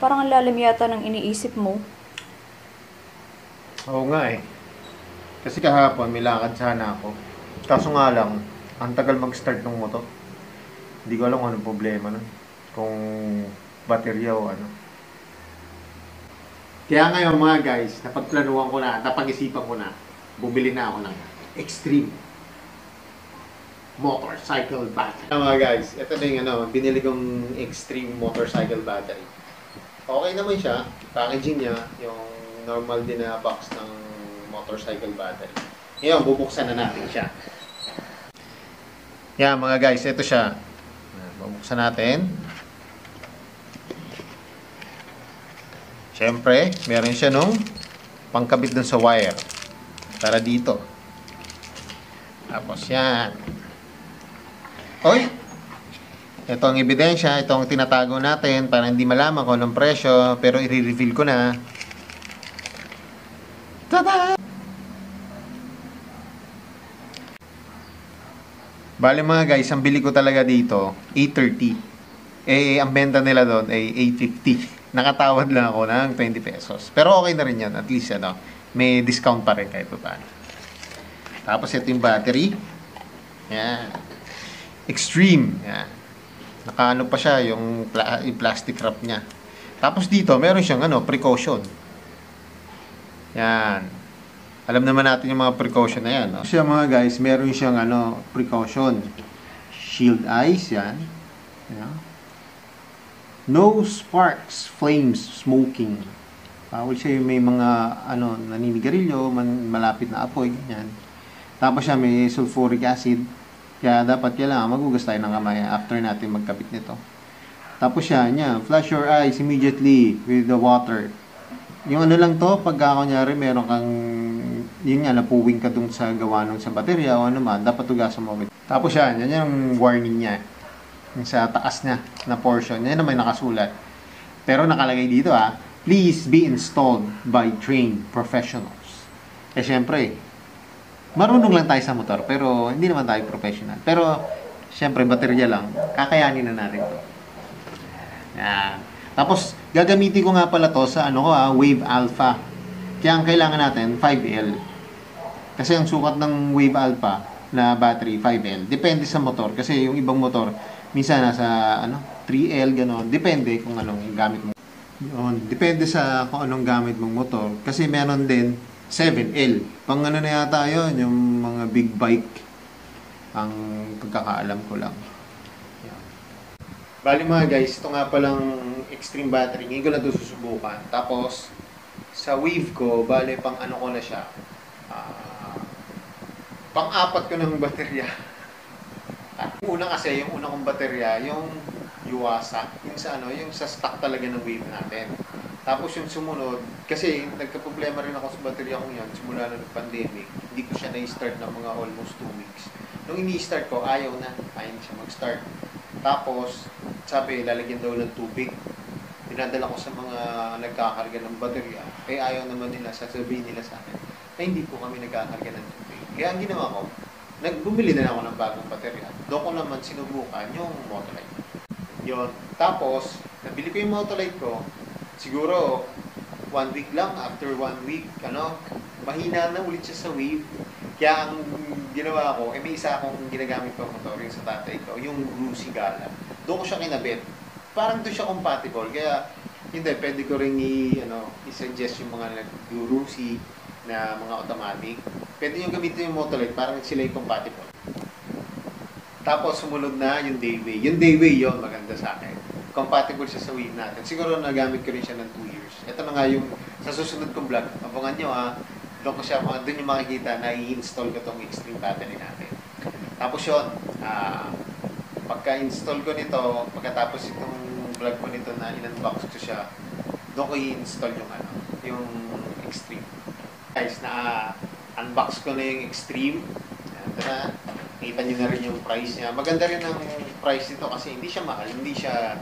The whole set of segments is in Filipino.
Parang ang lalim yata ng iniisip mo. Oo nga eh. Kasi kahapon may lakad sana ako. Kaso nga lang, ang tagal mag-start ng motor. Hindi ko alam kung anong problema nun. Kung baterya o ano. Kaya ngayon mga guys, napagplanuhan ko na, napag-isipan ko na, bumili na ako ng Extreme motorcycle battery. Mga guys, ito na yung binili kong Extreme motorcycle battery. Okay naman siya, packaging niya, yung normal din na box ng motorcycle battery. Ngayon, bubuksan na natin siya. Yan mga guys, ito siya. Bubuksan natin. Siyempre, meron siya nung pangkabit dun sa wire. Para dito. Tapos yan. Oy! Ito ang ebidensya. Ito ang tinatago natin para hindi malaman kung anong presyo. Pero i-reveal ko na. Tada! Bale mga guys, ang bili ko talaga dito, 830. Eh, ang benta nila doon ay 850. Nakatawad lang ako ng 20 pesos. Pero okay na rin yan. At least, may discount pa rin kahit pa paano. Tapos, ito yung battery. Yan. Extreme. Yan. Nakaano pa siya, yung plastic wrap niya. Tapos dito, meron siyang, precaution. Yan. Alam naman natin yung mga precaution na yan. No? Siya mga guys, meron siyang, precaution. Shield eyes, yan. Yan. No sparks, flames, smoking. Bawal siya yung may mga naninigarilyo, malapit na apoy, ganyan. Tapos siya may sulfuric acid. Kaya dapat kailangan magugas tayo ng kamay after natin magkabit nito. Tapos siya, flash your eyes immediately with the water. Yung lang to, pagka kunyari meron kang, napuwing ka dun sa gawa nung sa baterya o ano man, dapat ugasan mo. Tapos yan yung warning niya. Yung sa taas niya na portion. Yan naman nakasulat. Pero nakalagay dito please be installed by trained professionals. Eh syempre, marunong lang tayo sa motor pero hindi naman tayo professional. Pero syempre, baterya lang. Kakayanin na natin to. Yan. Tapos, gagamitin ko nga pala to sa Wave Alpha. Kaya ang kailangan natin, 5L. Kasi ang sukat ng Wave Alpha na battery, 5L. Depende sa motor. Kasi yung ibang motor, minsan nasa 3L, gano'n. Depende kung anong gamit mo. Yun. Depende sa kung anong gamit mong motor. Kasi meron din 7L. Pang na yata yun, yung mga big bike. Ang pagkakaalam ko lang. Yan. Bali mga guys, ito nga palang Extreme battery. Ngayon ko na ito susubukan. Tapos, sa Wave ko, bali pang ko na siya. Pang-apat ko ng baterya. Yung una kasi, yung una kong baterya, yung Yuasa, yung sa stock talaga ng Wave natin. Tapos yung sumunod, kasi nagka-problema rin ako sa baterya kong yan, simula na ng-pandemic, hindi ko siya na-start ng mga almost 2 weeks. Nung ini-start ko, ayaw na siya mag-start. Tapos, sabi, lalagyan daw ng tubig. Pinadala ko sa mga nagkakarga ng baterya, ayaw naman nila, sasabihin nila sa akin, na hindi po kami nagkakarga ng tubig. Kaya ang ginawa ko, bumili na ako ng bagong baterya. Doon ko naman sinubukan yung Motolite. Yun. Tapos, nabili ko yung Motolite ko, siguro 1 week lang, after 1 week, mahina na ulit siya sa Wave. Kaya ang ginawa ko, may isa akong ginagamit pa motor, yung sa tatay ko, yung Grusi Gala. Doon ko siya kinabit. Parang doon siya compatible. Kaya, hindi, pwede ko rin i-suggest yung mga nag-Grusi na mga automatic. Pwede nyo gamitin yung Motolite, parang sila yung compatible. Tapos, sumunod na yung Dayway. Yung Dayway yun, maganda sa akin. Compatible siya sa Wave natin. Siguro nagamit ko rin siya ng 2 years. Ito na nga yung sa susunod kong vlog. Abangan nyo doon ko siya, doon yung makikita na i-install ko itong Extreme battery natin. Tapos yun, pagka-install ko nito, pagkatapos itong vlog ko nito na in-unbox ko siya, doon ko i-install yung Extreme. Guys, na-unbox ko na yung Extreme. Ito na. Kita nyo na rin yung price niya. Maganda rin ang price nito kasi hindi siya mahal, hindi siya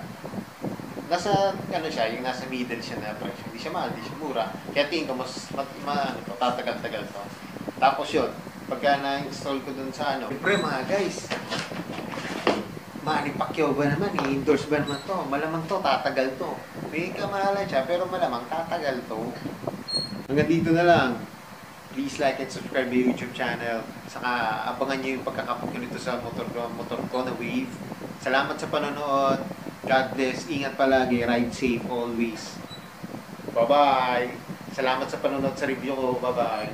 nasa yung nasa middle siya na price. Hindi siya mahal, hindi siya mura. Kaya tingin ko tatagal-tagal to. Tapos yun, pagka na-install ko dun sa siyempre mga guys, Manny Pacquiao ba naman, i-endorse ba naman to? Malamang to, tatagal to. May kamahalan siya, pero malamang tatagal to. Hanggang dito na lang. Please like and subscribe my YouTube channel. Saka abangan nyo yung pagkakapag nito sa motor ko na Wave. Salamat sa panonood. God bless. Ingat palagi. Ride safe always. Bye-bye. Salamat sa panonood sa review ko. Bye-bye.